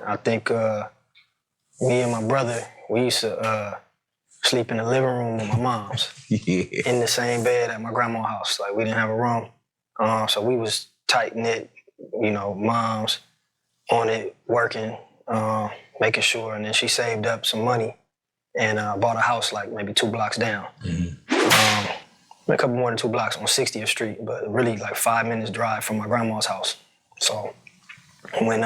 I think me and my brother, we used to sleep in the living room with my mom's. In the same bed at my grandma's house. Like, we didn't have a room. So we was tight-knit, moms on it, working, making sure. And then she saved up some money and bought a house like maybe 2 blocks down. A couple more than 2 blocks on 60th Street, but really like 5 minutes drive from my grandma's house. So when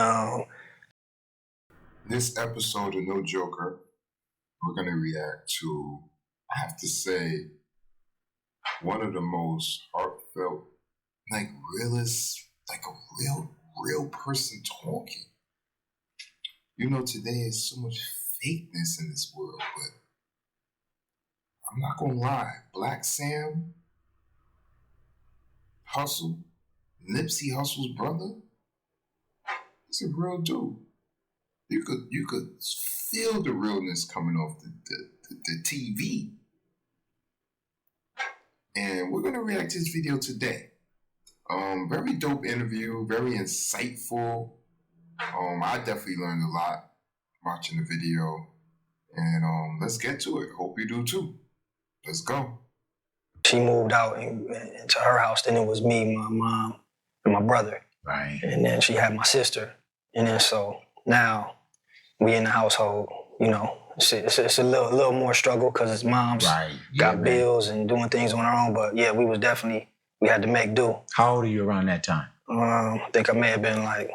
this episode of No Joker, we're gonna react to, I have to say, one of the most heartfelt, like realist, like a real person talking. Today is so much fakeness in this world, but I'm not gonna lie, Black Sam, Hussle, Nipsey Hussle's brother, he's a real dude. You could feel the realness coming off the TV. And we're gonna react to this video today. Very dope interview, very insightful. I definitely learned a lot watching the video. And let's get to it. Hope you do too. Let's go. She moved out into her house, then it was me, my mom, and my brother. Right. And then she had my sister. And then so now we in the household, it's a little more struggle because his mom's got bills and doing things on her own. But yeah, we had to make do. How old are you around that time? I think I may have been I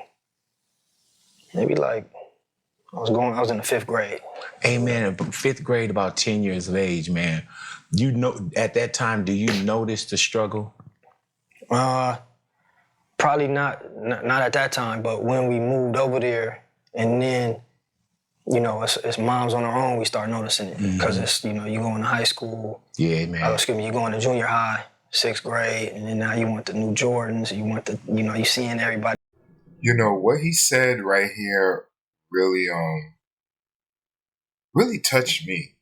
was in the 5th grade. Hey man, 5th grade, about 10 years of age, man. At that time, do you notice the struggle? Probably not at that time, but when we moved over there and then, it's moms on our own, we start noticing it. Because it's, you going to high school. Yeah, man. You going to junior high, 6th grade, and then now you want the new Jordans, you want you seeing everybody. What he said right here really touched me.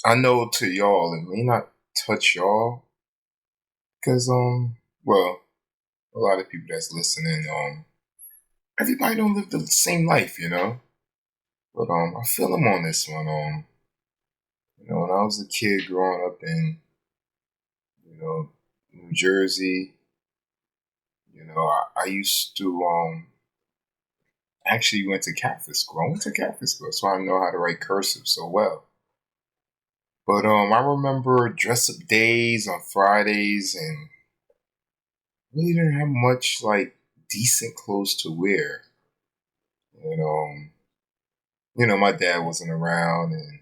I know to y'all, it may not touch y'all, because, well, a lot of people that's listening, everybody don't live the same life, But I feel him on this one. When I was a kid growing up in, New Jersey, I used to actually went to Catholic school. I went to Catholic school, so I know how to write cursive so well. But I remember dress-up days on Fridays, and really didn't have much decent clothes to wear. My dad wasn't around, and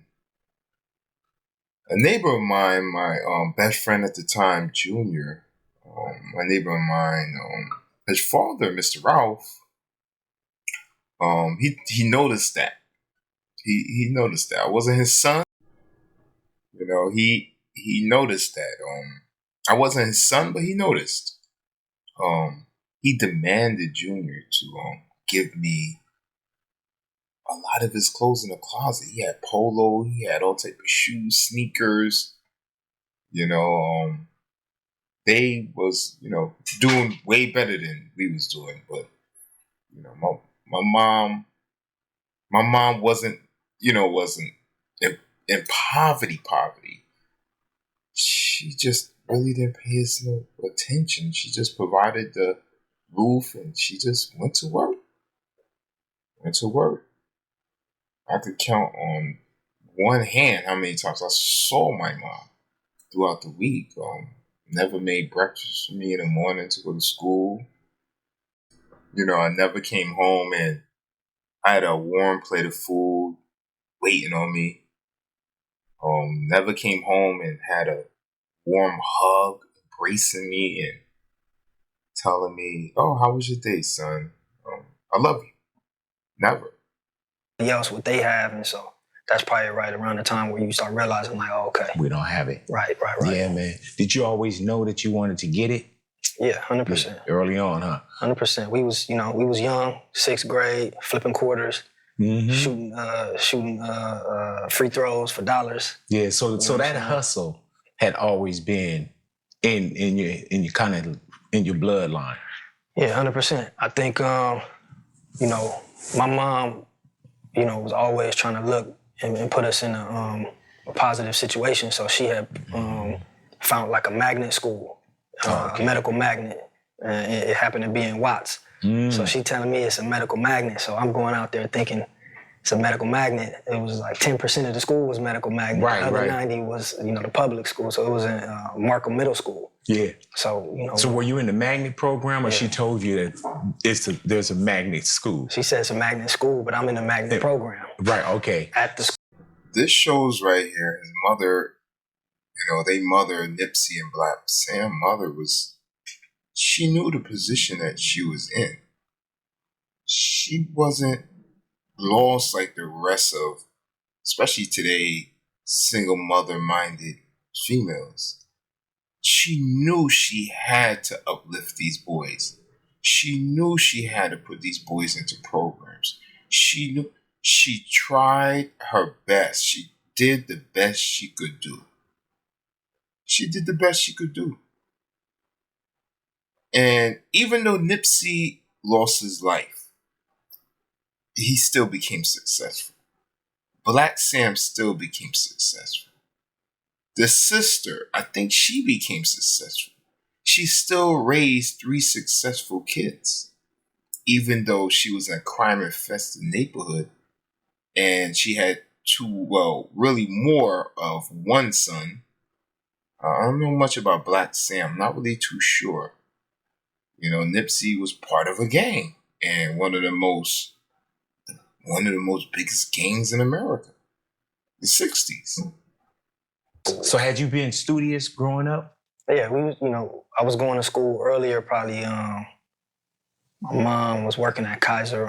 a neighbor of mine, my best friend at the time, Junior, my neighbor of mine, his father, Mr. Ralph, he noticed that. He noticed that. I wasn't his son. He noticed that. I wasn't his son, but he noticed. He demanded Junior to give me a lot of his clothes in the closet. He had polo, he had all type of shoes, sneakers. They was, doing way better than we was doing. But, my mom wasn't in poverty. She just really didn't pay us no attention. She just provided the roof, and she just went to work. I could count on one hand how many times I saw my mom throughout the week. Never made breakfast for me in the morning to go to school. I never came home and I had a warm plate of food waiting on me. Never came home and had a warm hug embracing me and telling me, "Oh, how was your day, son? I love you." Never. Else what they have, and so that's probably right around the time where you start realizing, oh, okay, we don't have it. Right. Yeah, man. Did you always know that you wanted to get it? Yeah, 100%. Early on, huh? 100%. We was young, 6th grade, flipping quarters, shooting free throws for dollars. Yeah, so that hustle had always been in your kind of in your bloodline. Yeah, 100%. I think you know, my mom, you know, was always trying to look and put us in a positive situation. So she had found like a magnet school, a medical magnet. It happened to be in Watts. So she telling me it's a medical magnet. So I'm going out there thinking it's a medical magnet. It was like 10% of the school was medical magnet. Right, the other right. 90 was, you know, the public school. So it was in Markham Middle School. Yeah. So, you know. So were you in the magnet program, or she told you that there's a magnet school? She said it's a magnet school, but I'm in the magnet program. Right, okay. At the school. This shows right here, his mother, you know, they mother, Nipsey and Black Sam mother she knew the position that she was in. She wasn't lost like the rest of, especially today, single mother-minded females. She knew she had to uplift these boys. She knew she had to put these boys into programs. She knew she tried her best. She did the best she could do. She did the best she could do. And even though Nipsey lost his life, he still became successful. Black Sam still became successful. The sister, I think she became successful. She still raised 3 successful kids, even though she was in a crime-infested neighborhood and she had really more of one son. I don't know much about Black Sam. I'm not really too sure. You know, Nipsey was part of a gang, and one of the most biggest gangs in America, the 60s. So had you been studious growing up? Yeah, I was going to school earlier, probably, my mom was working at Kaiser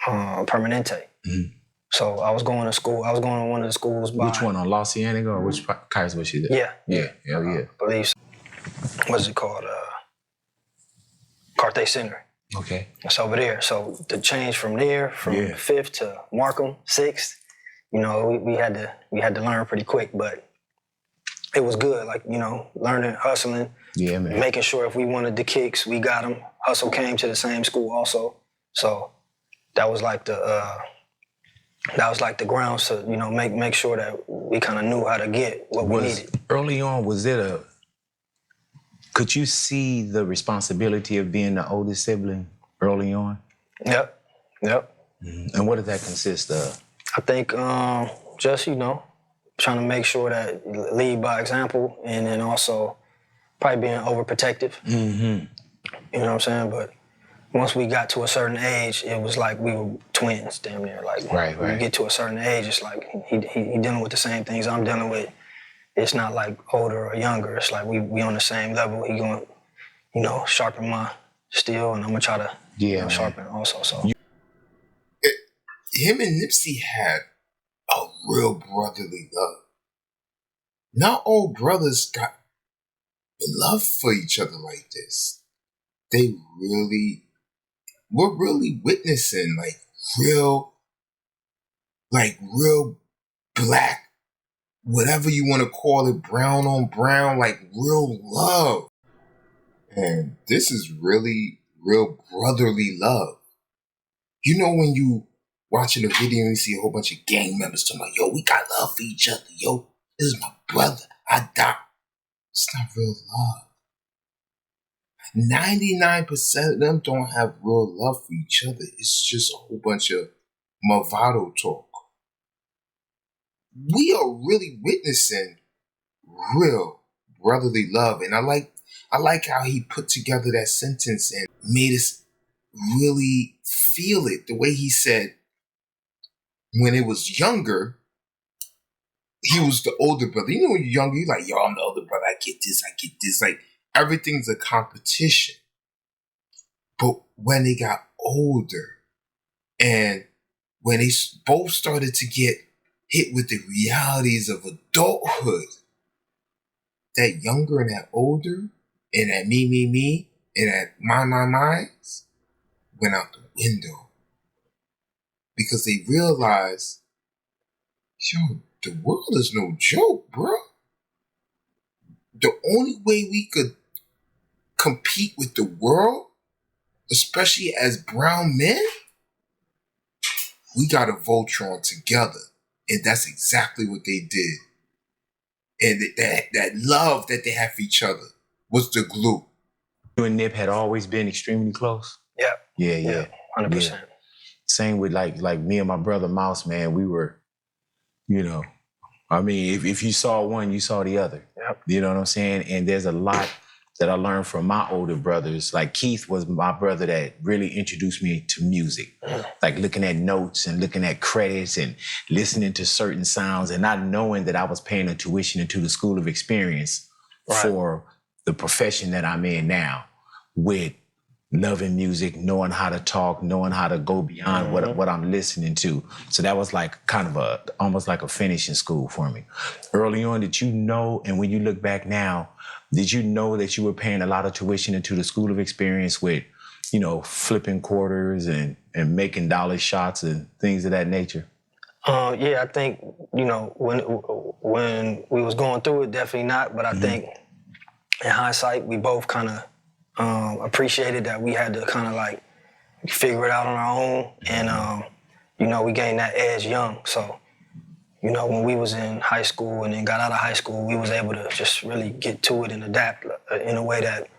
Permanente. Mm-hmm. So I was going to school. I was going to one of the schools by... Which one, on La Cienega, or which Kaiser was she there? Yeah. Yeah. I believe so. What's it called? Carthay Center. Okay. It's over there. So the change from there, from 5th to Markham, 6th, you know, we had to learn pretty quick, but it was good. Like, you know, learning, hustling, making sure if we wanted the kicks, we got them. Hussle came to the same school also. So that was like the grounds to, you know, make sure that we kind of knew how to get what we needed. Early on, could you see the responsibility of being the oldest sibling early on? Yep. Mm-hmm. And what did that consist of? I think just, you know, trying to make sure that lead by example, and then also probably being overprotective. Mm-hmm. You know what I'm saying? But once we got to a certain age, it was like we were twins, damn near. Like, when you get to a certain age, it's like he dealing with the same things I'm dealing with. It's not like older or younger. It's like we on the same level. He going, you know, sharpen my steel, and I'm gonna try to sharpen also. So him and Nipsey had a real brotherly love. Not all brothers got love for each other like this. We're really witnessing real black, whatever you want to call it, brown on brown, like real love. And this is really real brotherly love. You know, when you watching a video and you see a whole bunch of gang members talking about, yo, we got love for each other. Yo, this is my brother. I die. It's not real love. 99% of them don't have real love for each other. It's just a whole bunch of Movado talk. We are really witnessing real brotherly love. And I like how he put together that sentence and made us really feel it. The way he said, when it was younger, he was the older brother. You know, when you're younger, you're like, yo, I'm the older brother. I get this. Like, everything's a competition. But when they got older and when they both started to get hit with the realities of adulthood, that younger and that older and that me, and that my went out the window. Because they realized, yo, the world is no joke, bro. The only way we could compete with the world especially as brown men, we got a Voltron together. And that's exactly what they did. And that love that they have for each other was the glue. You and Nip had always been extremely close? Yeah. Yeah. 100%. Yeah. Same with like me and my brother Mouse, man. We were, I mean, if you saw one, you saw the other. Yep. You know what I'm saying? And there's a lot that I learned from my older brothers. Like Keith was my brother that really introduced me to music. Like looking at notes and looking at credits and listening to certain sounds and not knowing that I was paying a tuition into the School of Experience for the profession that I'm in now, with loving music, knowing how to talk, knowing how to go beyond what I'm listening to. So that was like kind of almost like a finishing school for me. Early on, did you know, and when you look back now, did you know that you were paying a lot of tuition into the School of Experience with, flipping quarters and making dollar shots and things of that nature? Yeah, I think, when we was going through it, definitely not. But I think in hindsight, we both kind of appreciated that we had to kind of like figure it out on our own. And, we gained that edge young. So, when we was in high school and then got out of high school, we was able to just really get to it and adapt in a way that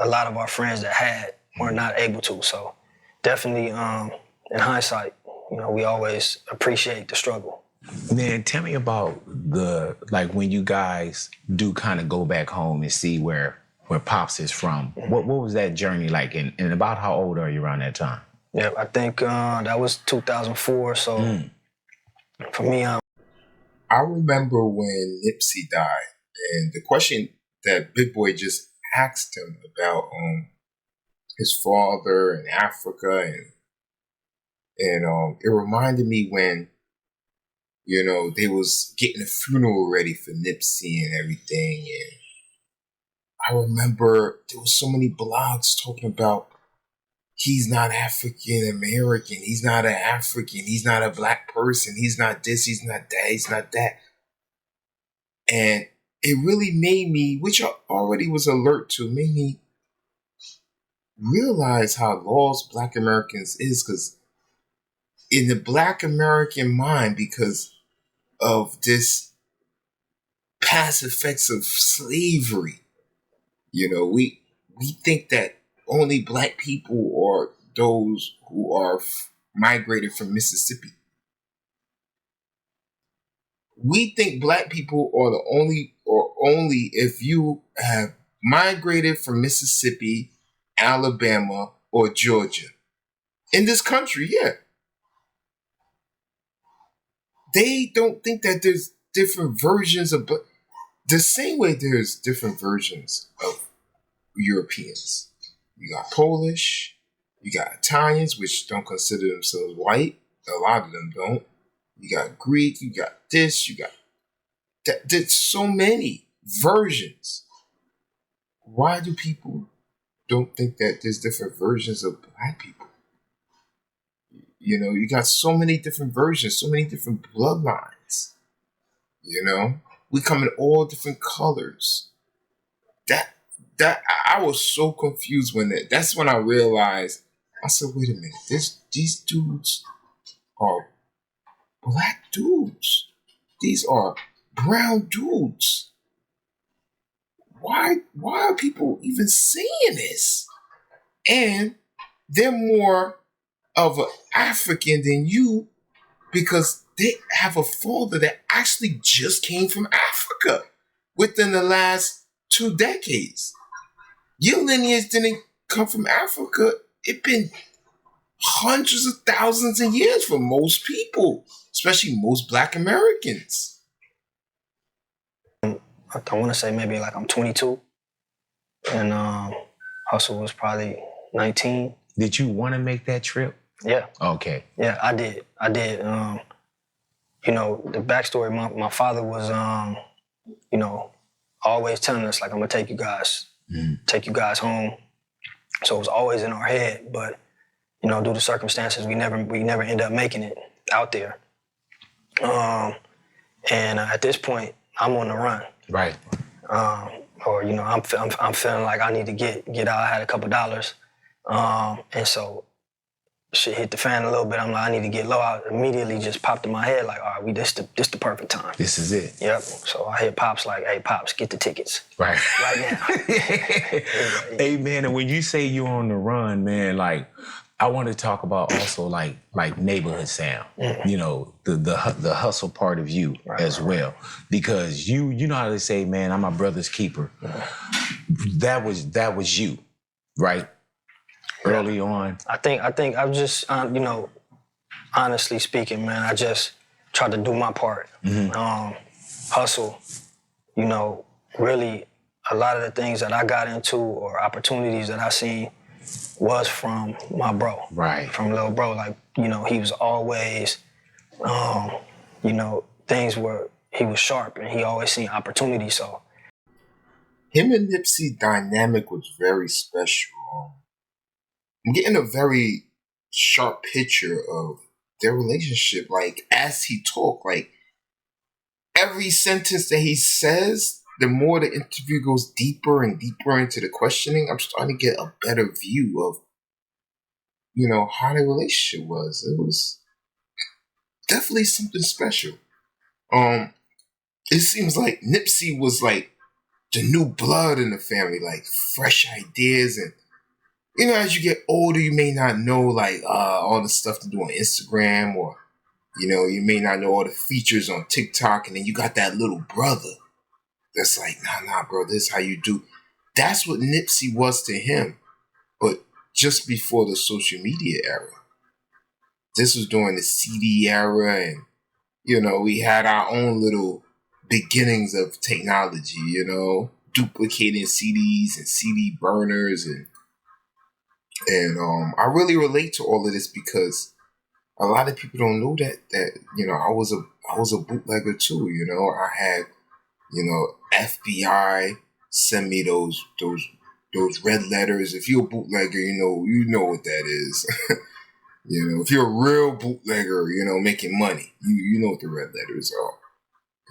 a lot of our friends that had were not able to. So definitely in hindsight, we always appreciate the struggle. Man, tell me about when you guys do kind of go back home and see where Pops is from. What was that journey like, and about how old are you around that time? Yeah, I think that was 2004. So for me, I remember when Nipsey died, and the question that Big Boy just asked him about his father in Africa, and it reminded me when they was getting a funeral ready for Nipsey and everything, and I remember there was so many blogs talking about he's not African American, he's not an African, he's not a black person, he's not this, he's not that, he's not that. And it really made me, which I already was alert to, made me realize how lost Black Americans is, because in the Black American mind, because of this past effects of slavery, we think that only Black people are those who are migrated from Mississippi. We think Black people are the only if you have migrated from Mississippi, Alabama, or Georgia. In this country, yeah. They don't think that there's different versions of the same way there's different versions of Europeans. You got Polish, you got Italians, which don't consider themselves white. A lot of them don't. You got Greek, you got this, you got that. There's so many versions. Why do people don't think that there's different versions of Black people? You got so many different versions, so many different bloodlines. We come in all different colors. That I was so confused that's when I realized. I said, wait a minute, these dudes are Black dudes. These are brown dudes. Why are people even saying this? And they're more of an African than you because they have a father that actually just came from Africa within the last 2 decades. Your lineage didn't come from Africa. It's been hundreds of thousands of years for most people, especially most Black Americans. I want to say maybe like I'm 22, and Hussle was probably 19. Did you want to make that trip? Yeah. Okay. Yeah, I did. The backstory, my father was, always telling us, like, I'm going to take you guys home. So it was always in our head, but, due to circumstances, we never end up making it out there. And at this point, I'm on the run. Right. I'm feeling like I need to get out. I had a couple dollars, And so shit hit the fan a little bit. I'm like, I need to get low. I immediately just popped in my head like, all right, this the perfect time. This is it. Yep. So I hit Pops like, hey, Pops, get the tickets. Right. Right now. Hey, man, and when you say you're on the run, man, like, I want to talk about also like neighborhood sound, you know, the hustle part of you as well, because you know how they say, man, I'm my brother's keeper. That was you, right? Early on. I think I just, you know, honestly speaking, man, I just tried to do my part. Hustle, you know, really a lot of the things that I got into or opportunities that I seen was from my bro. Right. From little bro. Like, you know, he was always, you know, he was sharp and he always seen opportunity, so. Him and Nipsey dynamic was very special. I'm getting a very sharp picture of their relationship. Like, as he talked, like, every sentence that he says, the more the interview goes deeper and deeper into the questioning, I'm starting to get a better view of, you know, how their relationship was. It was definitely something special. It seems like Nipsey was like the new blood in the family, like fresh ideas. And, you know, as you get older, you may not know like all the stuff to do on Instagram, or, you know, you may not know all the features on TikTok. And then you got that little brother that's like, nah, bro, this is how you do. That's what Nipsey was to him, but just before the social media era. This was during the CD era, and, you know, we had our own little beginnings of technology, you know, duplicating CDs and CD burners, and I really relate to all of this because a lot of people don't know that you know, I was a bootlegger too. You know, I had, you know, FBI send me those red letters. If you're a bootlegger, you know what that is. You know, if you're a real bootlegger, you know, making money, you know what the red letters are.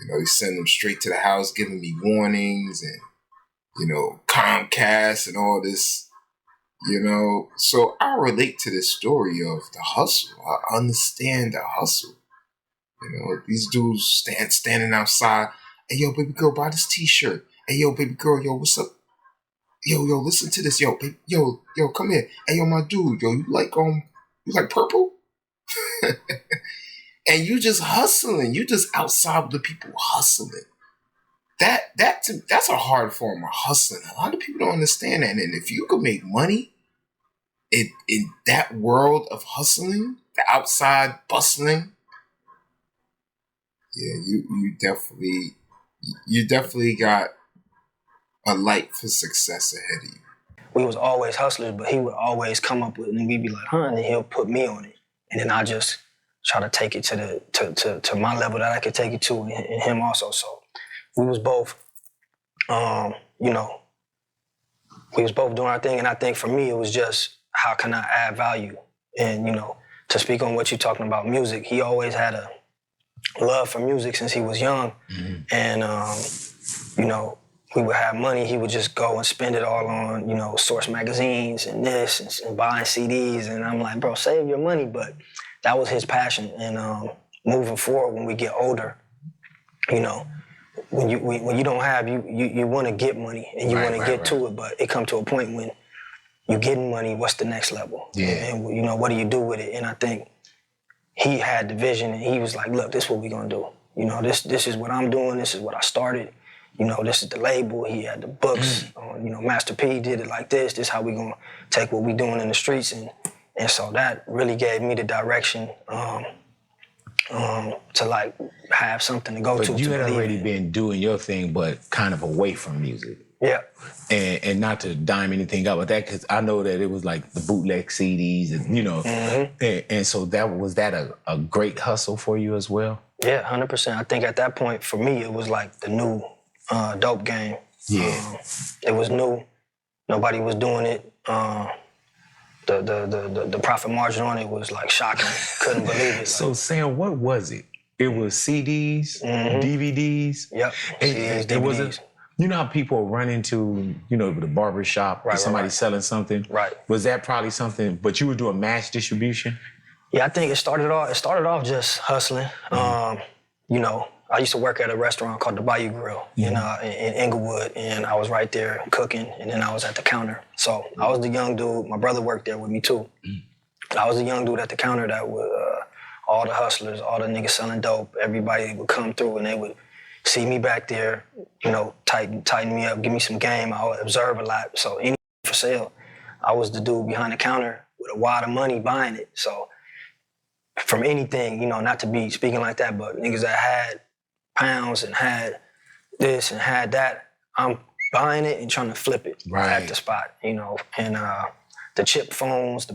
You know, you send them straight to the house, giving me warnings and, you know, Comcast and all this, you know. So I relate to this story of the hustle. I understand the hustle. You know, these dudes standing outside. Hey, yo, baby girl, buy this T-shirt. Hey, yo, baby girl, yo, what's up? Yo, listen to this. Yo, baby, yo, come here. Hey, yo, my dude, yo, you like purple? And you just hustling. You just outside with the people hustling. That's a hard form of hustling. A lot of people don't understand that. And if you could make money in that world of hustling, the outside bustling, yeah, you definitely got a light for success ahead of you. We was always hustlers, but he would always come up with it, and we'd be like, huh, and then he'll put me on it. And then I just try to take it to my level that I could take it to, and him also. So we was both, you know, we was both doing our thing. And I think for me, it was just, how can I add value? And, you know, to speak on what you're talking about, music, he always had a love for music since he was young. Mm-hmm. And, you know, we would have money, he would just go and spend it all on, you know, Source magazines and this and buying CDs. And I'm like, bro, save your money. But that was his passion. And moving forward, when we get older, you know, when you don't have, you want to get money and you want to get to it, but it come to a point when you're getting money, what's the next level? Yeah. And, you know, what do you do with it? And I think he had the vision, and he was like, look, this is what we're going to do. You know, this is what I'm doing. This is what I started. You know, this is the label. He had the books. You know, Master P did it like this. This is how we going to take what we doing in the streets. And so that really gave me the direction to like have something to go to. But you had already been doing your thing, but kind of away from music. Yeah. And not to dime anything out with that, because I know that it was like the bootleg CDs, and, you know, and so was that a great hustle for you as well? Yeah, 100%. I think at that point for me, it was like the new dope game. Yeah. It was new. Nobody was doing it. The profit margin on it was like shocking. Couldn't believe it. So Sam, what was it? It was CDs, DVDs. Yep. CDs, DVDs. You know how people run into, the barber shop, Right, somebody right. selling something? Right. Was that probably something, but you were doing mass distribution? Yeah, I think it started off just hustling. I used to work at a restaurant called the Bayou Grill in Inglewood, and I was right there cooking, and then I was at the counter. So I was the young dude. My brother worked there with me too. I was the young dude at the counter that would, all the hustlers, all the niggas selling dope, everybody would come through and they would see me back there, tighten me up, give me some game. I would observe a lot. So anything for sale, I was the dude behind the counter with a wad of money buying it. So from anything, not to be speaking like that, but niggas that had pounds and had this and had that, I'm buying it and trying to flip it at the spot, and the chip phones, the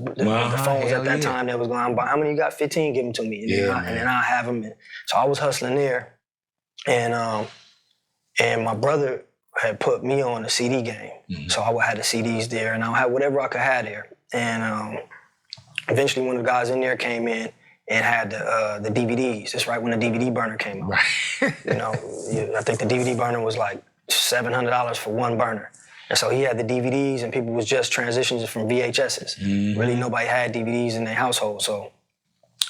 phones at that time that was going, how many you got? 15, give them to me. And then I have them. So I was hustling there. And my brother had put me on the CD game. So I would have the CDs there and I would have whatever I could have there. And eventually one of the guys in there came in and had the DVDs. That's right when the DVD burner came out. I think the DVD burner was like $700 for one burner. And so he had the DVDs and people was just transitioning from VHSs. Really nobody had DVDs in their household. So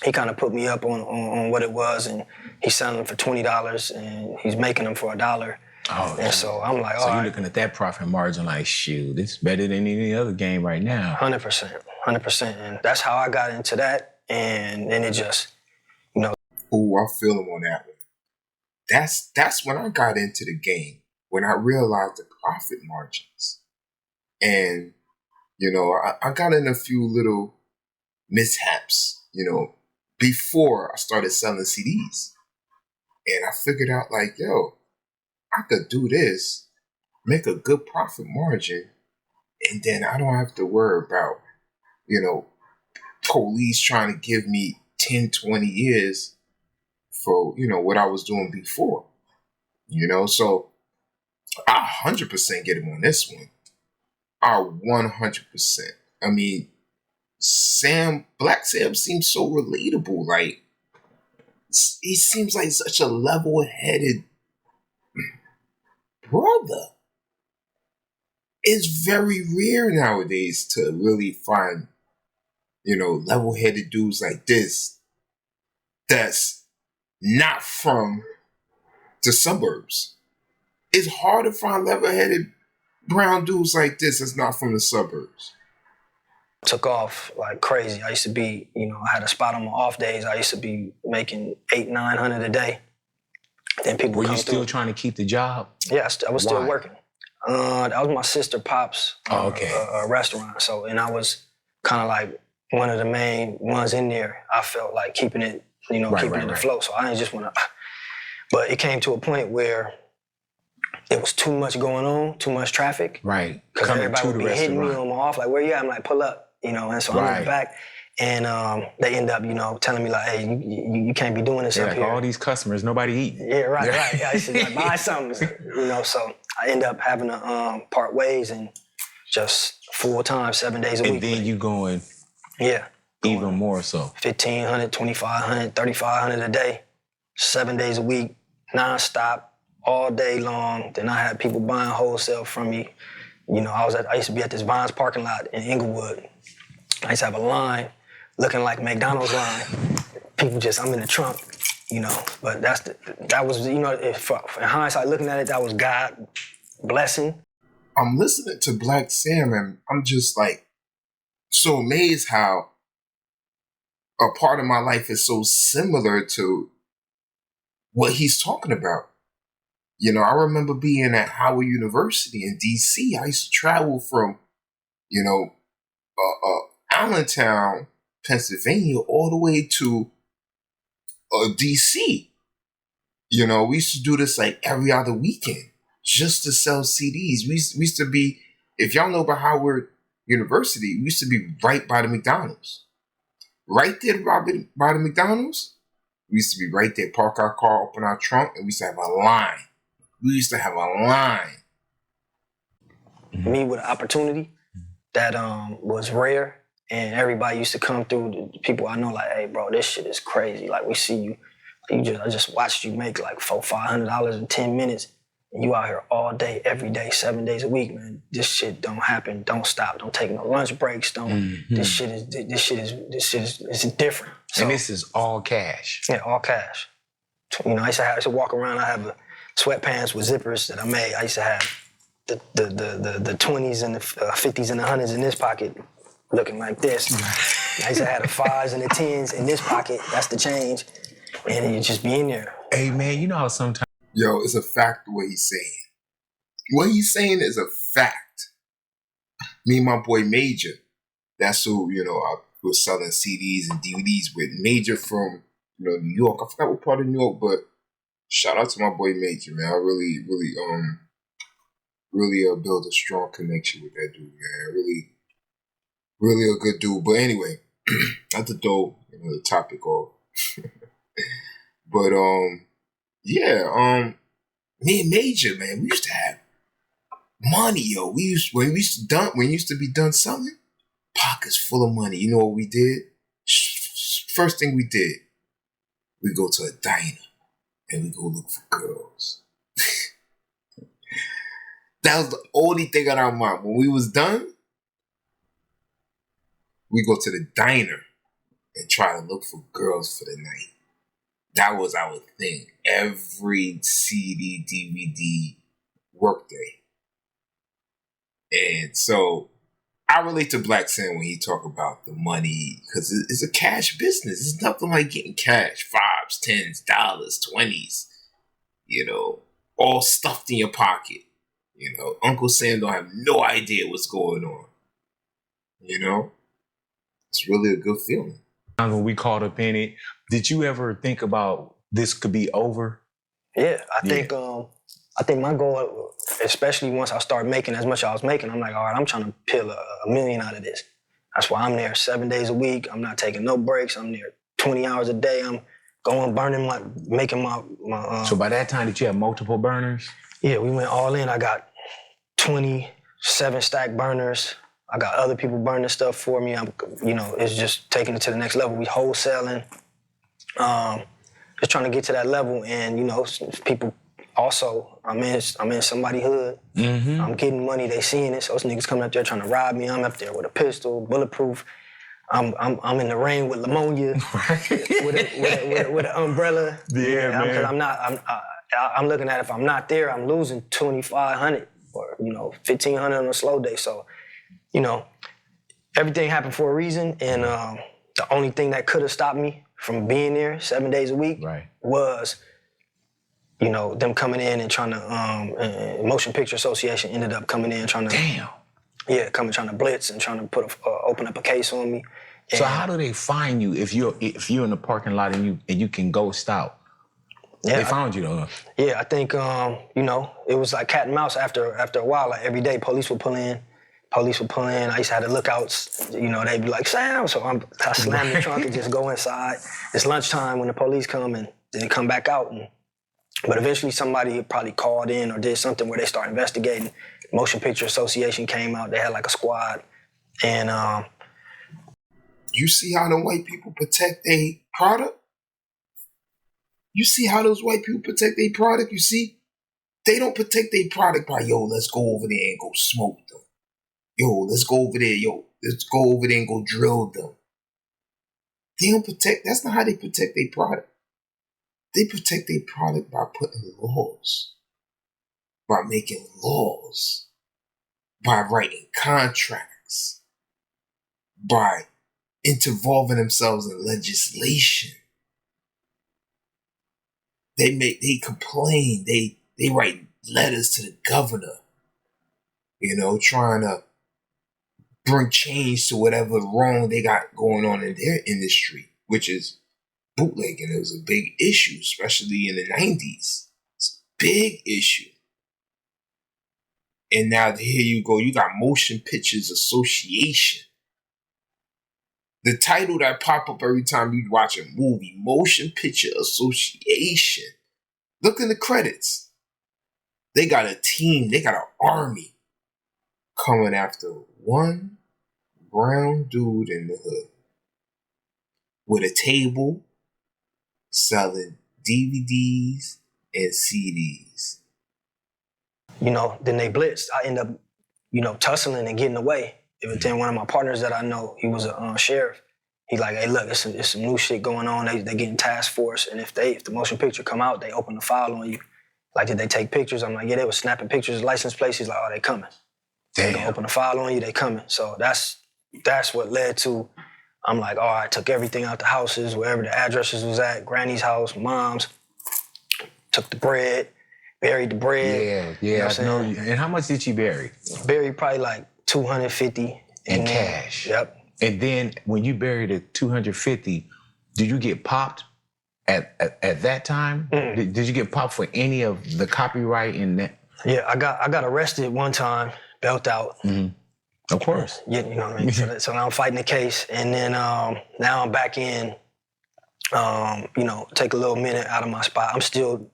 he kind of put me up on what it was, and he's selling them for $20 and he's making them for $1. Oh, and so I'm like, so you're looking at that profit margin like, shoot, it's better than any other game right now. 100%. And that's how I got into that. And then it just, Ooh, I feel him on that one. That's when I got into the game, when I realized the profit margins. And, I got in a few little mishaps, before I started selling CDs. And I figured out like, I could do this, make a good profit margin, and then I don't have to worry about, police trying to give me 10, 20 years for, what I was doing before. So I 100% get him on this one. I 100%. I mean, Black Sam seems so relatable. Like, he seems like such a level-headed brother. It's very rare nowadays to really find, level-headed dudes like this that's not from the suburbs. It's hard to find level-headed brown dudes like this that's not from the suburbs. Took off like crazy. I used to be, I had a spot on my off days. I used to be making $800-900 a day. Then people were you still trying to keep the job? Yeah, I was still working. That was my sister Pop's restaurant. So, and I was kind of like one of the main ones in there. I felt like keeping it, keeping it afloat. So I didn't just want to. But it came to a point where there was too much going on, too much traffic. Right. Because everybody would be hitting me on my off, like, where you at? I'm like, pull up. And so I'm in the back, and they end up, telling me like, hey, you can't be doing this up like, here. All these customers, nobody eating. Yeah, right. I used to like, buy something, So I end up having to part ways and just full time, 7 days a week. And then you going, even more so. 1,500, 2,500, 3,500 a day, 7 days a week, nonstop, all day long. Then I had people buying wholesale from me. I used to be at this Vines parking lot in Inglewood. I used to have a line looking like McDonald's line. People I'm in the trunk, But that was, in hindsight, looking at it, that was God blessing. I'm listening to Black Sam and I'm just like so amazed how a part of my life is so similar to what he's talking about. I remember being at Howard University in D.C. I used to travel from, Allentown, Pennsylvania, all the way to D.C. We used to do this like every other weekend just to sell CDs. We used to be, if y'all know about Howard University, we used to be right by the McDonald's. Right there by the McDonald's, we used to be right there, park our car, open our trunk, and we used to have a line. Me with an opportunity that was rare, and everybody used to come through. The people I know, like, hey, bro, this shit is crazy. Like, we see you. I just watched you make like $400-500 in 10 minutes, and you out here all day, every day, 7 days a week, man, this shit don't happen. Don't stop. Don't take no lunch breaks. Don't. This shit is it's different. So, And this is all cash. yeah, all cash. You know, I used to walk around. I have sweatpants with zippers that I made. I used to have the 20s and the 50s and the 100s in this pocket, looking like this. I used to have the 5s and the 10s in this pocket. That's the change, and you just be in there. Hey man, you know how sometimes. Yo, it's a fact what he's saying. What he's saying is a fact. Me and my boy Major, that's who, you know, I was selling CDs and DVDs with. Major from, you know, New York. I forgot what part of New York, but shout out to my boy Major, man. I really built a strong connection with that dude, man. Really a good dude. But anyway, not to throw, you know, the topic off. But me and Major, man, we used to have money, yo. When we used to be done selling, pockets full of money. You know what we did? First thing we did, we go to a diner and we go look for girls. That was the only thing on our mind. When we was done, we go to the diner and try to look for girls for the night. That was our thing. Every CD, DVD, workday. And so I relate to Black Sam when he talk about the money, because it's a cash business. It's nothing like getting cash. 5s, 10s, dollars, 20s, you know, all stuffed in your pocket. You know, Uncle Sam don't have no idea what's going on. You know? It's really a good feeling. When we caught up in it, did you ever think about this could be over? Yeah, I think my goal, especially once I start making as much as I was making, I'm like, all right, I'm trying to peel a million out of this. That's why I'm there 7 days a week. I'm not taking no breaks. I'm there 20 hours a day. I'm going, making my. So by that time, did you have multiple burners? Yeah, we went all in. I got 27 stack burners. I got other people burning stuff for me. It's just taking it to the next level. We wholesaling, just trying to get to that level. And, you know, people also, I'm in somebody's hood. Mm-hmm. I'm getting money. They seeing it. So those niggas coming up there trying to rob me. I'm up there with a pistol, bulletproof. I'm in the rain with pneumonia, with an umbrella. Yeah, man. Because I'm looking at, if I'm not there, I'm losing $2,500 or, you know, $1,500 on a slow day. So, you know, everything happened for a reason, and the only thing that could have stopped me from being there 7 days a week was, you know, them coming in and trying to, Motion Picture Association ended up coming in trying to, trying to blitz and trying to open up a case on me. And so how do they find you if you're in the parking lot and you can ghost out? Yeah, they found you though. Yeah, I think you know, it was like cat and mouse after a while. Like every day, police would pull in. I used to have the lookouts. You know, they'd be like, Sam. So I slam the trunk and just go inside. It's lunchtime when the police come, and then come back out. But eventually, somebody probably called in or did something where they start investigating. Motion Picture Association came out. They had like a squad, and you see how the white people protect their product? You see how those white people protect their product? You see? They don't protect their product by, yo, let's go over there and go smoke them. Yo, let's go over there. Yo, let's go over there and go drill them. They don't protect. That's not how they protect their product. They protect their product by putting laws, by making laws, by writing contracts, by involving themselves in legislation. They complain. They write letters to the governor, you know, trying to bring change to whatever wrong they got going on in their industry, which is bootlegging. It was a big issue, especially in the 90s. It's a big issue. And now here you go, you got Motion Pictures Association. The title that pop up every time you watch a movie, Motion Picture Association. Look in the credits. They got a team, they got an army coming after one brown dude in the hood with a table selling DVDs and CDs. then they blitzed. I end up, tussling and getting away. But then one of my partners that I know, he was a sheriff. He like, hey, look, it's some new shit going on. They getting task force, and if the motion picture come out, they open the file on you. Like, did they take pictures? I'm like, yeah, they were snapping pictures, license plates. He's like, oh, they coming. They gonna open the file on you, they coming. So that's what led to, I'm like, all right, took everything out the houses, wherever the addresses was at, granny's house, mom's, took the bread, buried the bread. Yeah, I know. And how much did you bury? Buried probably like 250. In cash? Yep. And then when you buried the 250, did you get popped at that time? Did you get popped for any of the copyright in that? Yeah, I got arrested one time, belt out. Of course. Yeah, you know what I mean? So now I'm fighting the case, and then now I'm back in, take a little minute out of my spot. I'm still,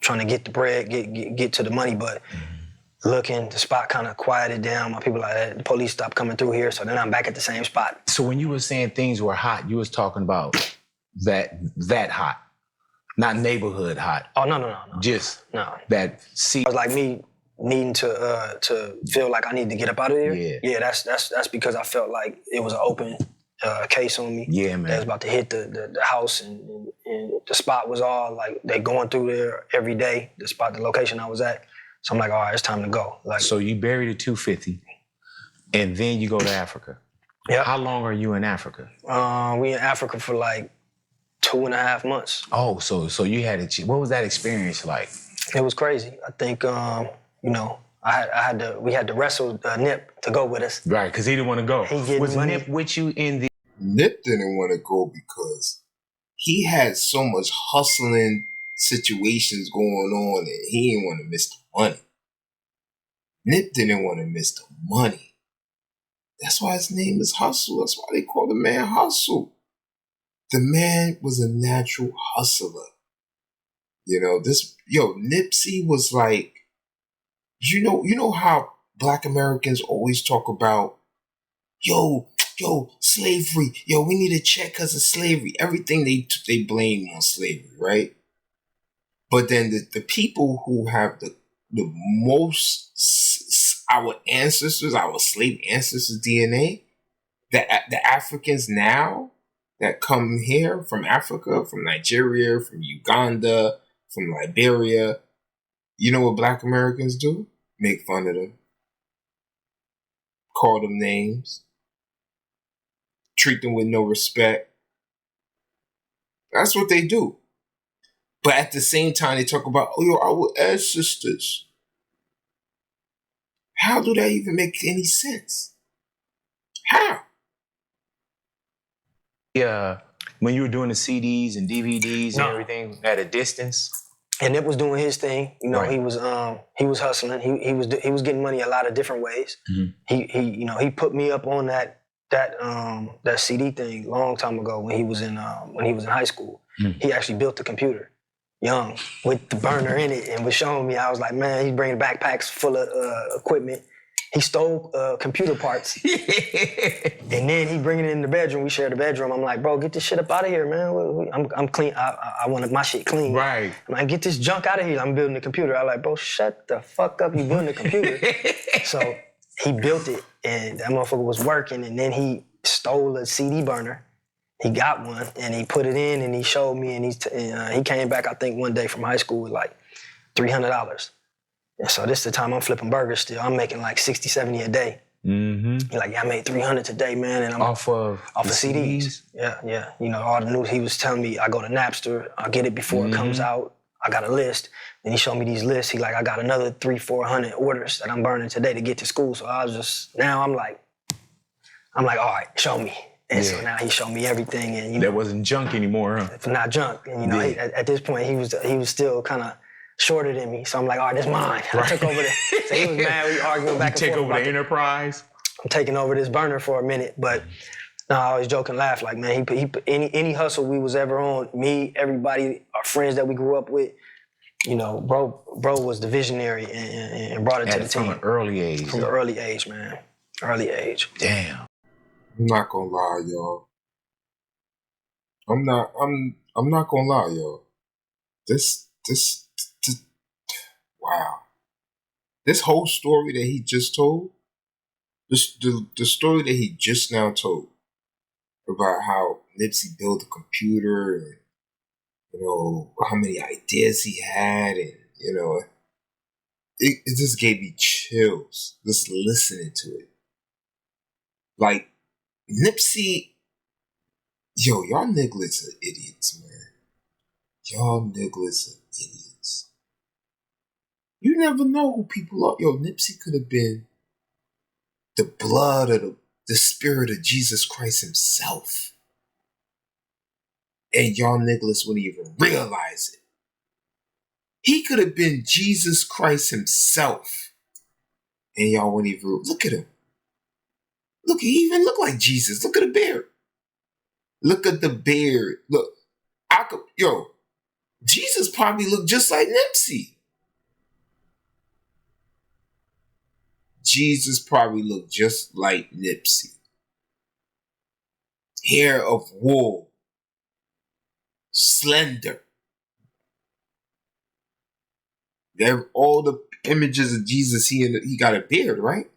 trying to get the bread, get to the money, but looking, the spot kind of quieted down. My people like, the police stopped coming through here, so then I'm back at the same spot. So when you were saying things were hot, you was talking about that hot, not neighborhood hot. Oh, no. Just that. See, it was like me needing to feel like I need to get up out of there. Yeah, that's because I felt like it was an open case on me. Yeah, man. They was about to hit the house, and the spot was all like, they going through there every day, the location I was at. So I'm like, all right, it's time to go. Like, so you buried the 250, and then you go to Africa. Yeah. How long are you in Africa? We in Africa for like 2.5 months. Oh, so you had what was that experience like? It was crazy. I think, we had to wrestle Nip to go with us. Right, because he didn't want to go. Was money. Nip with you in the... Nip didn't want to go because he had so much hustling situations going on, and he didn't want to miss the money. Nip didn't want to miss the money. That's why his name is Hussle. That's why they call the man Hussle. The man was a natural hustler. Nipsey was like, you know how Black Americans always talk about, yo, slavery. Yo, we need a check because of slavery. Everything they blame on slavery, right? But then the people who have the most, our ancestors, our slave ancestors' DNA, the Africans now that come here from Africa, from Nigeria, from Uganda, from Liberia, you know what Black Americans do? Make fun of them. Call them names. Treat them with no respect. That's what they do. But at the same time, they talk about, our ancestors. How do that even make any sense? How? Yeah, when you were doing the CDs and DVDs and everything at a distance? And Nip was doing his thing. Right. He was hustling. He was getting money a lot of different ways. He put me up on that CD thing a long time ago when he was in high school. He actually built the computer, young, with the burner in it, and was showing me. I was like, man, he's bringing backpacks full of equipment. He stole computer parts, and then he bring it in the bedroom. We share the bedroom. I'm like, bro, get this shit up out of here, man. I'm clean. I wanted my shit clean. Right. I'm like, get this junk out of here. I'm building the computer. I'm like, bro, shut the fuck up. You building the computer. So he built it, and that motherfucker was working. And then he stole a CD burner. He got one, and he put it in, and he showed me. And he came back, I think, one day from high school with like $300. And so this is the time I'm flipping burgers still. I'm making like 60, 70 a day. He's like, yeah, I made 300 today, man. And I'm off of CDs. Yeah. All the news, he was telling me, I go to Napster, I'll get it before it comes out. I got a list. Then he showed me these lists. He like, I got another 300-400 orders that I'm burning today to get to school. So I was just, now I'm like, all right, show me. And so now he showed me everything. And that wasn't junk anymore, huh? It's not junk. And at this point, he was still kind of shorter than me. So I'm like, all right, this mine. I took over so he was mad. We arguing back and forth. You take over the enterprise? I'm taking over this burner for a minute. But no, I always joke and laugh. Like, man, he put any hustle we was ever on, me, everybody, our friends that we grew up with, bro was the visionary and brought it to the team. From an early age. From the early age, man. Early age. Damn. I'm not gonna lie, y'all. I'm not gonna lie, y'all. This wow. This whole story that he just told, the story that he just now told about how Nipsey built a computer and, how many ideas he had, and, it just gave me chills just listening to it. Like, Nipsey, y'all niggas are idiots, man. Y'all niggas are idiots. You never know who people are. Nipsey could have been the blood of the spirit of Jesus Christ himself. And y'all niggas wouldn't even realize it. He could have been Jesus Christ himself. And y'all wouldn't even look at him. Look, he even looked like Jesus. Look at the beard. Look at the beard. Look, Jesus probably looked just like Nipsey. Jesus probably looked just like Nipsey. Hair of wool. Slender. There, all the images of Jesus, he got a beard, right?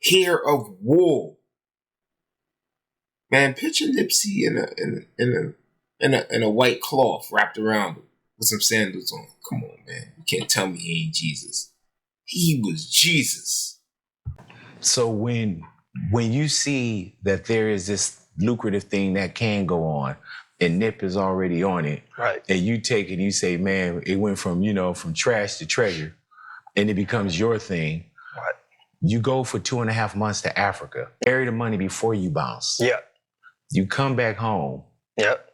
Hair of wool. Man, picture Nipsey in a white cloth wrapped around him with some sandals on. Come on, man. You can't tell me he ain't Jesus. He was Jesus. So when you see that there is this lucrative thing that can go on, and Nip is already on it, right? And you take it and you say, man, it went from trash to treasure, and it becomes your thing. Right. You go for 2.5 months to Africa, bury the money before you bounce. Yeah. You come back home. Yep.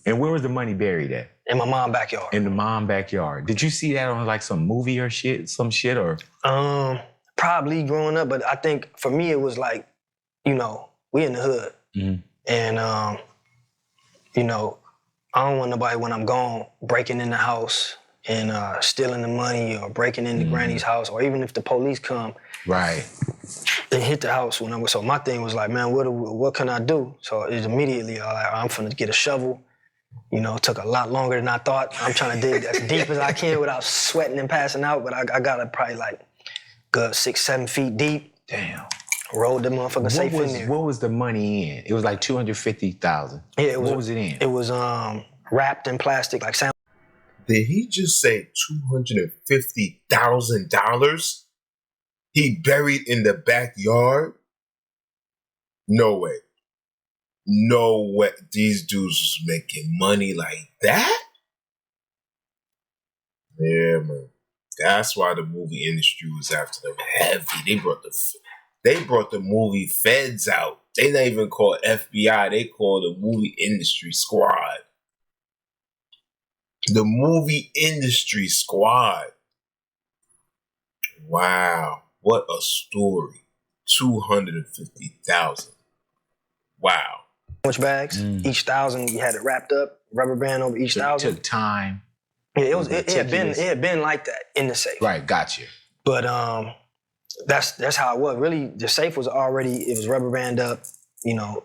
And where was the money buried at? In my mom's backyard. In the mom backyard. Did you see that on like some movie or some shit or? Probably growing up, but I think for me it was like, we in the hood. Mm-hmm. And, I don't want nobody when I'm gone breaking in the house and stealing the money or breaking into Granny's house, or even if the police come. Right. They hit the house when so my thing was like, man, what can I do? So it immediately, I'm finna get a shovel. It took a lot longer than I thought. I'm trying to dig as deep as I can without sweating and passing out, but I got it probably like good 6-7 feet deep. Damn. Rolled the motherfucker safe in there. What was the money in? It was like $250,000. Yeah, what was it in? It was wrapped in plastic, like sound. Did he just say $250,000? He buried in the backyard? No way. No way. These dudes was making money like that? Yeah, man. That's why the movie industry was after them heavy. They brought the movie feds out. They not even called FBI. They called the movie industry squad. The movie industry squad. Wow. What a story. 250,000. Wow. Much bags. Each 1,000, you had it wrapped up, rubber band over each 1,000. It took time. Yeah, it had been like that in the safe. Right, gotcha. But that's how it was. Really, the safe was rubber band up,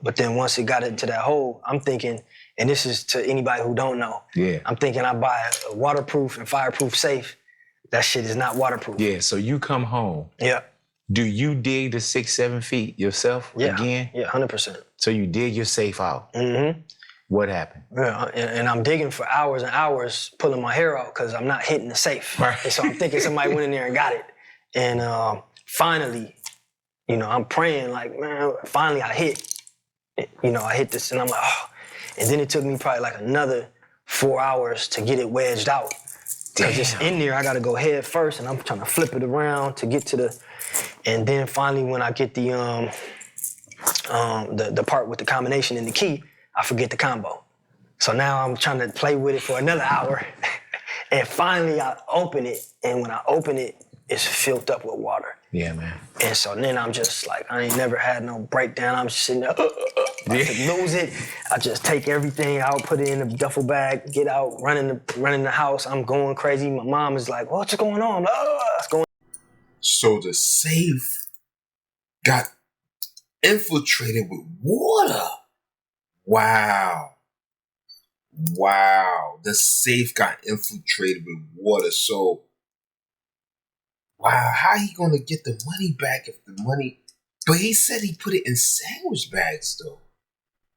but then once it got into that hole, I'm thinking, and this is to anybody who don't know, I'm thinking I buy a waterproof and fireproof safe. That shit is not waterproof. Yeah, so you come home. Yeah. Do you dig the 6-7 feet yourself again? Yeah, 100%. So you dig your safe out. Mm-hmm. What happened? Yeah, and I'm digging for hours and hours, pulling my hair out because I'm not hitting the safe. Right. And so I'm thinking somebody went in there and got it. And finally, I'm praying like, man, finally I hit. I hit this and I'm like, oh. And then it took me probably like another 4 hours to get it wedged out. Because it's in there, I gotta go head first and I'm trying to flip it around to get to the, and then finally when I get the part with the combination and the key, I forget the combo. So now I'm trying to play with it for another hour. And finally I open it, and when I open it, it's filled up with water. Yeah, man. And so then I'm just like, I ain't never had no breakdown. I'm just sitting there, to lose it. I just take everything out, put it in a duffel bag, get out, running the house. I'm going crazy. My mom is like, what's going on? I'm like, what's going on? So the safe got infiltrated with water. Wow. The safe got infiltrated with water. So wow, how he gonna get the money back if the money? But he said he put it in sandwich bags though.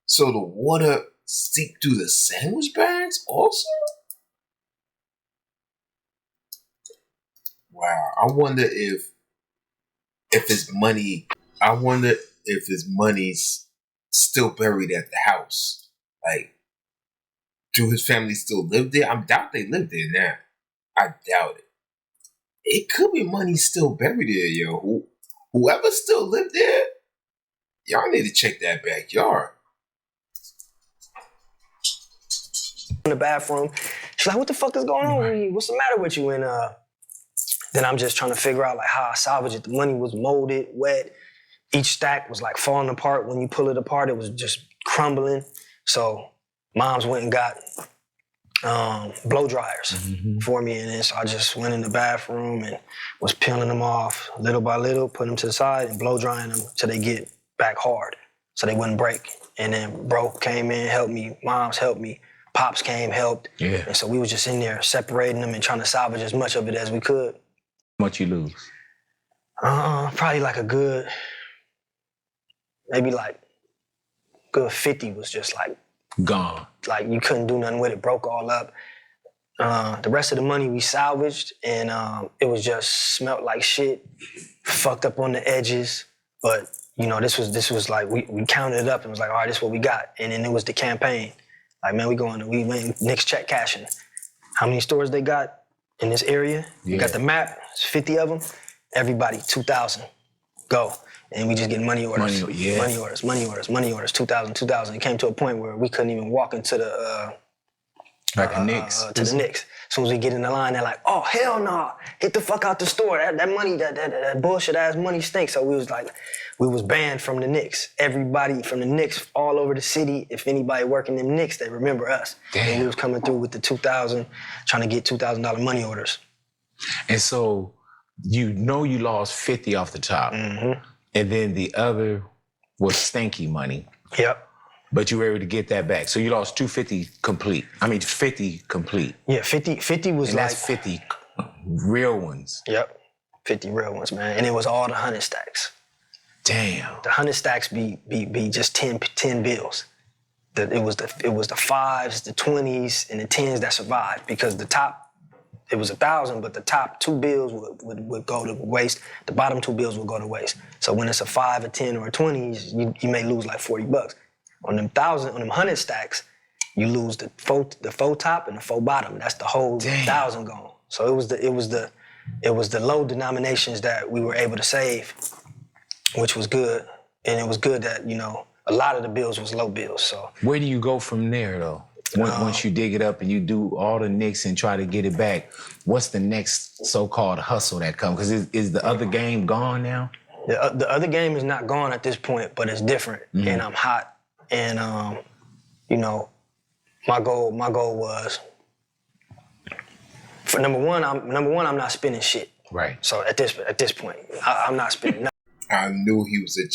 So the water seeped through the sandwich bags also? Wow, I wonder if his money. I wonder if his money's still buried at the house. Like, do his family still live there? I doubt they live there now. I doubt it. It could be money still buried there, yo. Whoever still lived there, y'all need to check that backyard. In the bathroom, she's like, "What the fuck is going on with you? What's the matter with you?" And then I'm just trying to figure out like how I salvage it. The money was molded, wet. Each stack was like falling apart. When you pull it apart, it was just crumbling. So moms went and got blow dryers for me, and then so I just went in the bathroom and was peeling them off little by little, putting them to the side and blow drying them till they get back hard, so they wouldn't break. And then bro came in, helped me. Moms helped me. Pops came, helped. Yeah. And so we was just in there separating them and trying to salvage as much of it as we could. How much you lose? Probably like a good, maybe like good 50 was just like Gone. like you couldn't do nothing with it, broke all up. The rest of the money we salvaged, and it was just smelt like shit, fucked up on the edges. But you know, this was like we counted it up and was like, all right, this is what we got. And then it was the campaign. Like, man, we went Nick's check cashing. How many stores they got in this area? Yeah. We got the map. It's 50 of them. Everybody 2,000. Go. And we just get money orders. Money orders, 2,000. It came to a point where we couldn't even walk into the Knicks. to the Knicks. As soon as we get in the line, they're like, "Oh hell no! Hit the fuck out the store. That money, that bullshit ass money stinks." So we was banned from the Knicks. Everybody from the Knicks all over the city. If anybody working them Knicks, they remember us. Damn. And we was coming through with the 2,000, trying to get $2,000 money orders. And so you know you lost 50 off the top, and then the other was stanky money. Yep. But you were able to get that back. So you lost 250 complete. I mean, 50 complete. Yeah, 50 was And like... that's 50 real ones. Yep, 50 real ones, man. And it was all the 100 stacks. Damn. The 100 stacks be just 10 bills. It was the 5s, the 20s, and the 10s that survived, because the top, it was 1,000, but the top 2 bills would go to waste. The bottom 2 bills would go to waste. So when it's a 5, a 10, or a 20, you may lose like $40. On them 100 stacks, you lose the faux top and the faux bottom. That's the whole 1,000 gone. So it was the low denominations that we were able to save, which was good. And it was good that, you know, a lot of the bills was low bills. So where do you go from there though? Once you dig it up and you do all the nicks and try to get it back, what's the next so-called hustle that comes? Because is the other game gone now? The other game is not gone at this point, but it's different. And I'm hot. And you know, my goal was, for number one, I'm not spending shit. Right. So at this point, I'm not spending nothing. I knew he was a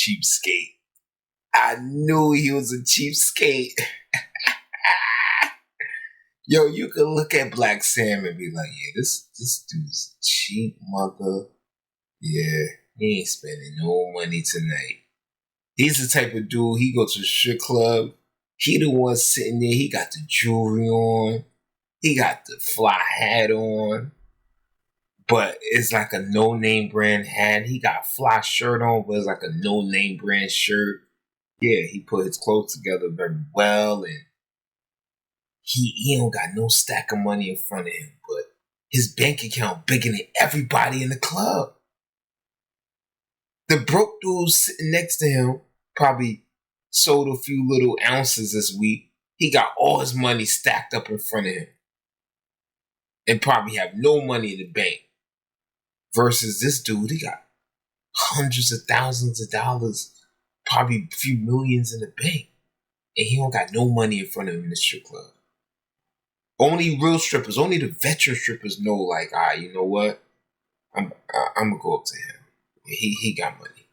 cheapskate. Yo, you could look at Black Sam and be like, yeah, this dude's a cheap mother. Yeah, he ain't spending no money tonight. He's the type of dude, he go to a strip club, he the one sitting there, he got the jewelry on, he got the fly hat on, but it's like a no-name brand hat. He got a fly shirt on, but it's like a no-name brand shirt. Yeah, he put his clothes together very well, and he don't got no stack of money in front of him, but his bank account bigger than everybody in the club. The broke dude sitting next to him probably sold a few little ounces this week. He got all his money stacked up in front of him and probably have no money in the bank. Versus this dude, he got hundreds of thousands of dollars, probably a few millions in the bank, and he don't got no money in front of him in the strip club. Only real strippers, only the veteran strippers know, like, all right, you know what? I'm gonna go up to him. He got money.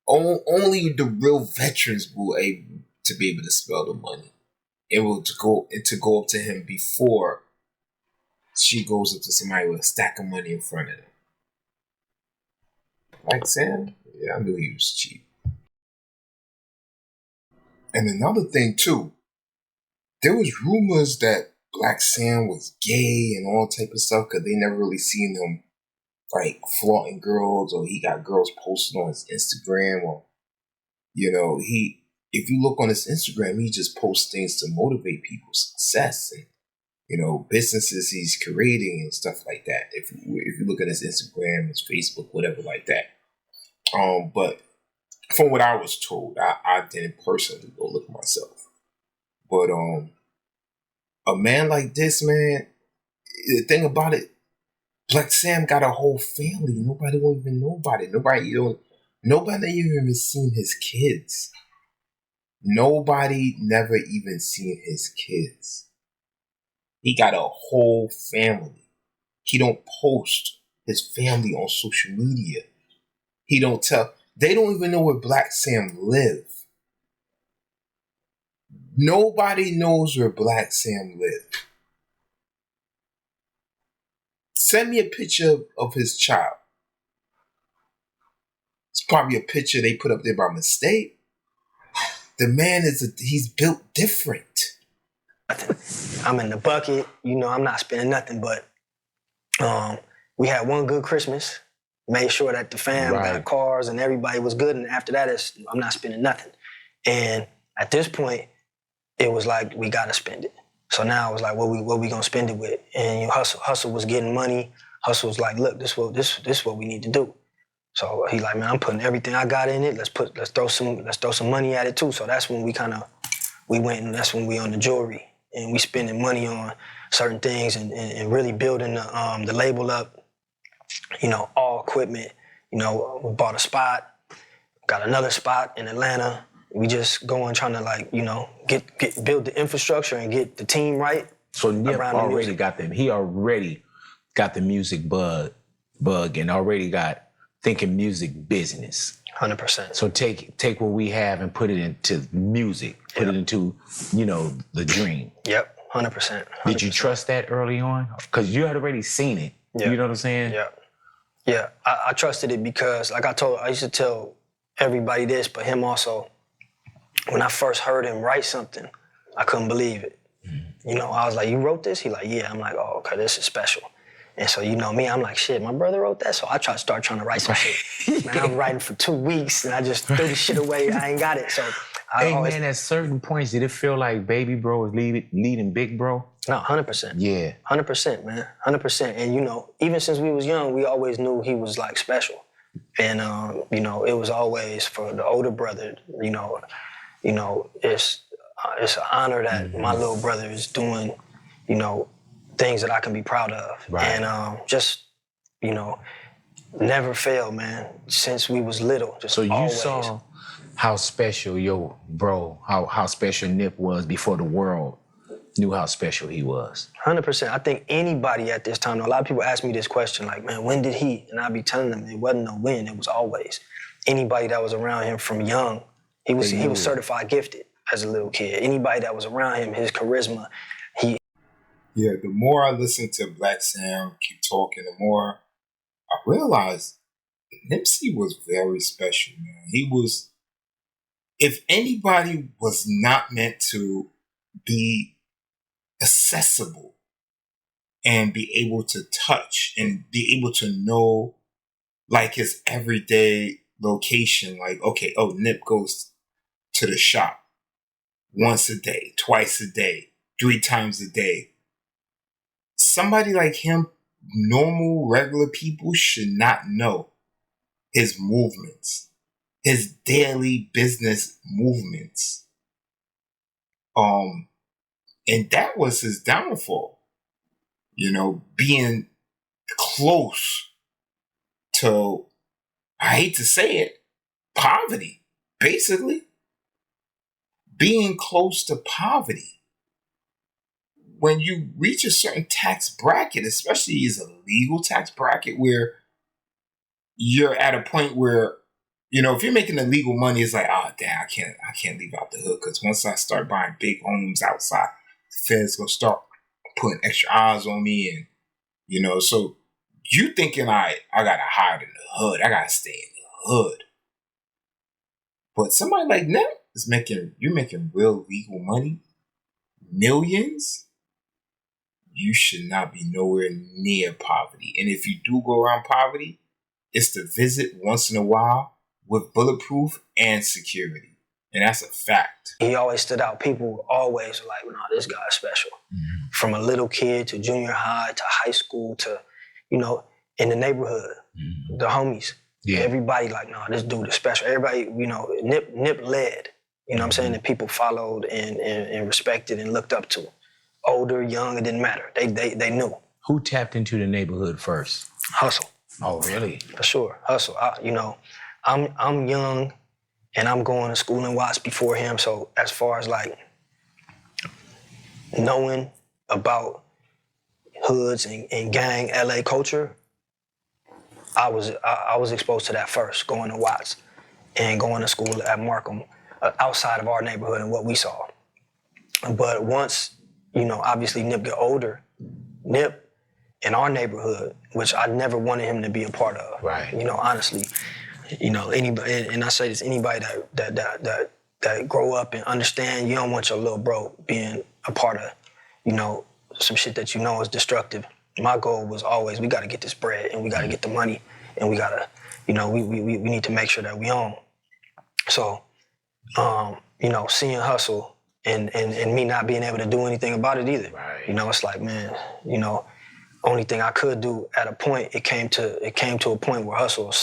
Only the real veterans will able to be able to spell the money. To go up to him before she goes up to somebody with a stack of money in front of them. Like Sam? Yeah, I knew he was cheap. And another thing too, there was rumors that Black Sam was gay and all type of stuff because they never really seen him like flaunting girls, or he got girls posting on his Instagram, or if you look on his Instagram, he just posts things to motivate people's success and businesses he's creating and stuff like that. If you look at his Instagram, his Facebook, whatever like that. But from what I was told, I didn't personally go look myself. But a man like this, man, the thing about it, Black Sam got a whole family. Nobody won't even know about it. Nobody even seen his kids. Nobody never even seen his kids. He got a whole family. He don't post his family on social media. He don't tell. They don't even know where Black Sam live. Nobody knows where Black Sam live. Send me a picture of his child. It's probably a picture they put up there by mistake. The man he's built different. I'm in the bucket. I'm not spending nothing, but we had one good Christmas. Made sure that the fam got cars and everybody was good. And after that, I'm not spending nothing. And at this point, it was like, we got to spend it. So now it was like, what we going to spend it with? And Hussle was getting money. Hussle was like, look, this is what we need to do. So he like, man, I'm putting everything I got in it. Let's throw some money at it too. So that's when we went, and that's when we on the jewelry, and we spending money on certain things and really building the label up. All equipment. We bought a spot, got another spot in Atlanta. We just going trying to build the infrastructure and get the team right. So Nip already got them. He already got the music bug and already got thinking music business. 100%. So take what we have and put it into music. Put it into, the dream. Yep, 100%. Did you trust that early on? Because you had already seen it. Yep. You know what I'm saying? Yeah. Yeah, I trusted it because, like I used to tell everybody this, but him also, when I first heard him write something, I couldn't believe it. Mm-hmm. I was like, you wrote this? He like, yeah. I'm like, oh, okay, this is special. And so, me, I'm like, shit, my brother wrote that? So I start trying to write some shit. Man, I'm writing for 2 weeks, and I just threw the shit away. I ain't got it. So man, at certain points, did it feel like Baby Bro was leading Big Bro? No, 100%. Yeah. 100%, man. 100%. And, even since we was young, we always knew he was, like, special. And, it was always for the older brother, it's an honor that my little brother is doing, things that I can be proud of. Right. And never failed, man, since we was little. Just so you always. Saw how special your bro, how special Nip was before the world knew how special he was. 100%. I think anybody at this time, a lot of people ask me this question, like, man, when did he? And I'd be telling them it wasn't no when, it was always. Anybody that was around him from young, he was certified gifted as a little kid. Anybody that was around him, his charisma, Yeah, the more I listen to Black Sam keep talking, the more I realized Nipsey was very special, man. He was, if anybody was not meant to be accessible and be able to touch and be able to know like his everyday location, like, okay, Nip goes to the shop once a day, twice a day, 3 times a day. Somebody like him, normal, regular people should not know his movements, his daily business movements. And that was his downfall. Being close to, I hate to say it, poverty, basically. Being close to poverty. When you reach a certain tax bracket, especially as a legal tax bracket where you're at a point where, if you're making illegal money, it's like, oh, damn, I can't leave out the hood, because once I start buying big homes outside, the Fed's going to start putting extra eyes on me. And, so you thinking, I got to hide in the hood. I got to stay in hood. But somebody like Nip is you're making real legal money, millions. You should not be nowhere near poverty. And if you do go around poverty, it's to visit once in a while with bulletproof and security. And that's a fact. He always stood out. People always were like, no, this guy's special. Mm-hmm. From a little kid to junior high to high school to, in the neighborhood, the homies. Yeah. Everybody like, no, this dude is special. Everybody, Nip led. You know what I'm saying? That people followed and respected and looked up to. Older, young, it didn't matter. They knew. Who tapped into the neighborhood first? Hussle. Oh, really? For sure. Hussle. I'm young and I'm going to school in Watts before him. So as far as like knowing about hoods and gang LA culture, I was exposed to that first, going to Watts and going to school at Markham, outside of our neighborhood and what we saw. But once, obviously Nip get older, Nip in our neighborhood, which I never wanted him to be a part of. Right. Honestly, anybody, and I say this, anybody that grow up and understand, you don't want your little bro being a part of, some shit that is destructive. My goal was always, we got to get this bread and we got to get the money and we got to, we need to make sure that we own. So, seeing Hussle and me not being able to do anything about it either. Right. It's like, man, only thing I could do at a point, it came to a point where Hussle was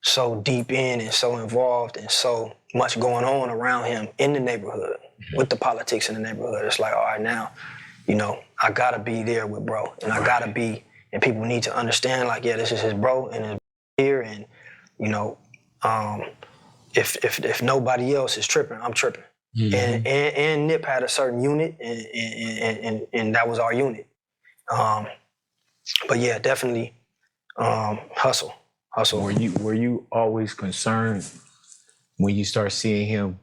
so deep in and so involved and so much going on around him in the neighborhood, with the politics in the neighborhood. It's like, all right, now, I gotta be there with bro, and I gotta be, and people need to understand, like, yeah, this is his bro, and his here, and if nobody else is tripping, I'm tripping. Mm-hmm. And Nip had a certain unit, and that was our unit. But yeah, definitely, Hussle. Were you always concerned when you start seeing him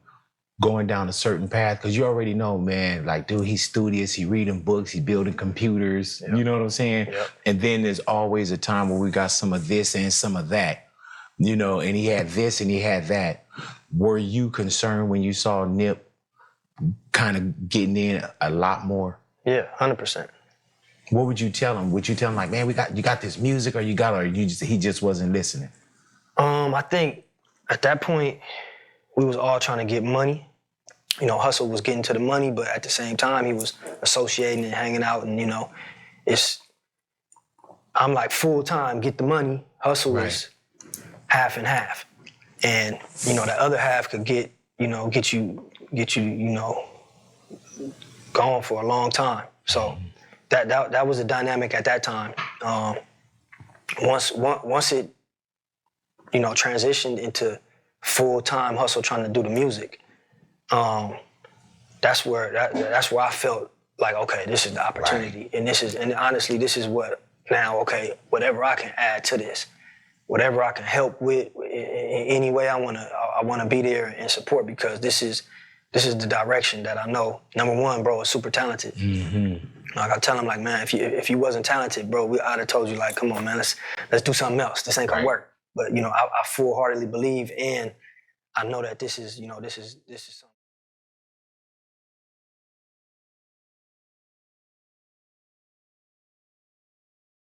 going down a certain path? Because you already know, man, like, dude, he's studious, he reading books, he building computers, you know what I'm saying? Yep. And then there's always a time where we got some of this and some of that, and he had this and he had that. Were you concerned when you saw Nip kind of getting in a lot more? Yeah, 100%. What would you tell him? Would you tell him, like, man, you got this music, or he just wasn't listening? I think at that point, we was all trying to get money. Hussle was getting to the money, but at the same time, he was associating and hanging out, and I'm like full time, get the money. Hussle was half and half, and that other half could get you going for a long time. So that was the dynamic at that time. Once it transitioned into full-time Hussle trying to do the music, that's where I felt like, okay, this is the opportunity. Right. And honestly, this is what now, okay, whatever I can add to this, whatever I can help with in any way, I wanna be there and support, because this is the direction that I know. Number one, bro is super talented. Mm-hmm. Like, I tell him, like, man, if you wasn't talented, bro, I'd have told you, like, come on, man, let's do something else. This ain't gonna work. But I full-heartedly believe, and I know that this is something